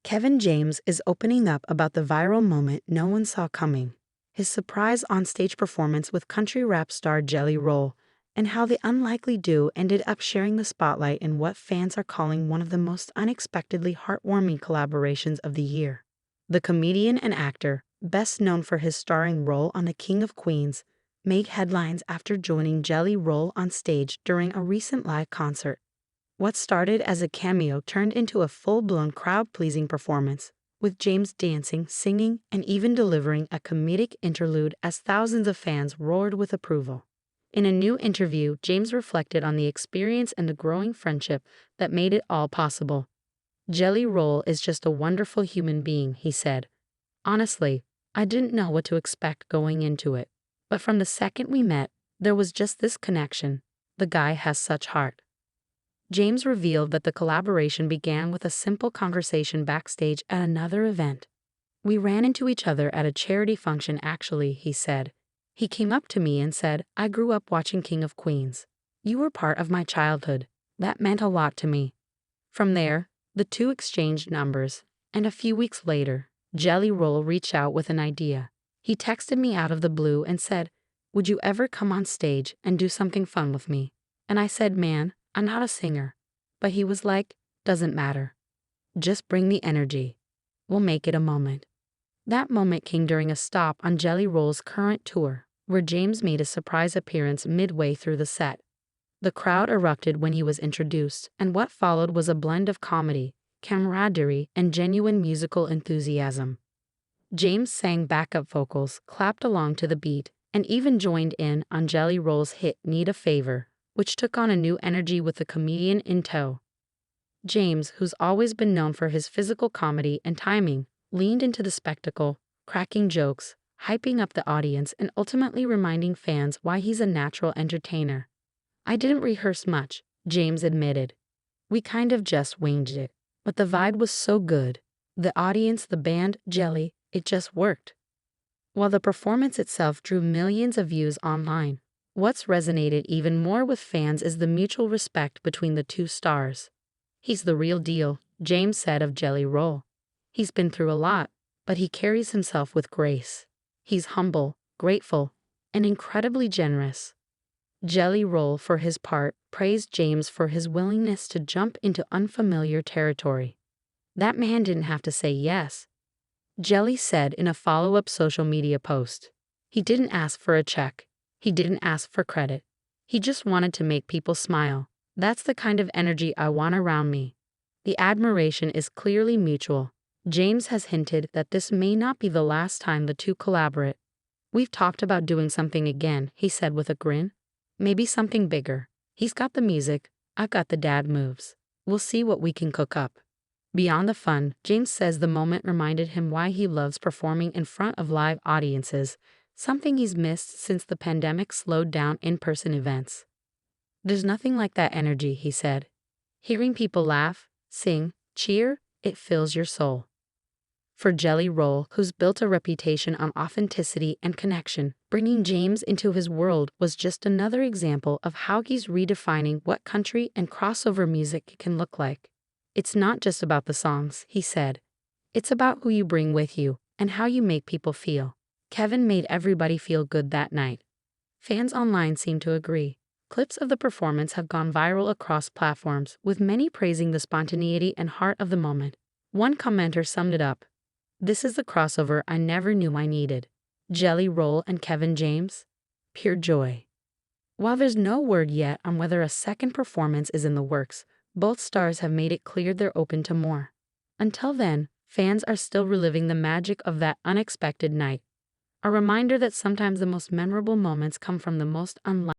Kevin James is opening up about the viral moment no one saw coming, his surprise on-stage performance with country rap star Jelly Roll, and how the unlikely duo ended up sharing the spotlight in what fans are calling one of the most unexpectedly heartwarming collaborations of the year. The comedian and actor, best known for his starring role on The King of Queens, made headlines after joining Jelly Roll on stage during a recent live concert. What started as a cameo turned into a full-blown crowd-pleasing performance, with James dancing, singing, and even delivering a comedic interlude as thousands of fans roared with approval. In a new interview, James reflected on the experience and the growing friendship that made it all possible. "Jelly Roll is just a wonderful human being," he said. "Honestly, I didn't know what to expect going into it. But from the second we met, there was just this connection. The guy has such heart." James revealed that the collaboration began with a simple conversation backstage at another event. "We ran into each other at a charity function actually," he said. "He came up to me and said, 'I grew up watching King of Queens. You were part of my childhood. That meant a lot to me.'" From there, the two exchanged numbers, and a few weeks later, Jelly Roll reached out with an idea. He texted me out of the blue and said, "Would you ever come on stage and do something fun with me?" And I said, "Man, I'm not a singer." But he was like, "Doesn't matter. Just bring the energy. We'll make it a moment." That moment came during a stop on Jelly Roll's current tour, where James made a surprise appearance midway through the set. The crowd erupted when he was introduced, and what followed was a blend of comedy, camaraderie, and genuine musical enthusiasm. James sang backup vocals, clapped along to the beat, and even joined in on Jelly Roll's hit "Need a Favor," which took on a new energy with the comedian in tow. James, who's always been known for his physical comedy and timing, leaned into the spectacle, cracking jokes, hyping up the audience, and ultimately reminding fans why he's a natural entertainer. "I didn't rehearse much," James admitted. "We kind of just winged it. But the vibe was so good. The audience, the band, Jelly, it just worked." While the performance itself drew millions of views online, what's resonated even more with fans is the mutual respect between the two stars. "He's the real deal," James said of Jelly Roll. "He's been through a lot, but he carries himself with grace. He's humble, grateful, and incredibly generous." Jelly Roll, for his part, praised James for his willingness to jump into unfamiliar territory. "That man didn't have to say yes," Jelly said in a follow-up social media post. "He didn't ask for a check. He didn't ask for credit. He just wanted to make people smile. That's the kind of energy I want around me." The admiration is clearly mutual. James has hinted that this may not be the last time the two collaborate. "We've talked about doing something again," he said with a grin. "Maybe something bigger. He's got the music, I've got the dad moves. We'll see what we can cook up." Beyond the fun, James says the moment reminded him why he loves performing in front of live audiences, something he's missed since the pandemic slowed down in-person events. "There's nothing like that energy," he said. "Hearing people laugh, sing, cheer, it fills your soul." For Jelly Roll, who's built a reputation on authenticity and connection, bringing James into his world was just another example of how he's redefining what country and crossover music can look like. "It's not just about the songs," he said. "It's about who you bring with you and how you make people feel." Kevin made everybody feel good that night. Fans online seem to agree. Clips of the performance have gone viral across platforms, with many praising the spontaneity and heart of the moment. One commenter summed it up: "This is the crossover I never knew I needed. Jelly Roll and Kevin James. Pure joy." While there's no word yet on whether a second performance is in the works, both stars have made it clear they're open to more. Until then, fans are still reliving the magic of that unexpected night. A reminder that sometimes the most memorable moments come from the most unlikely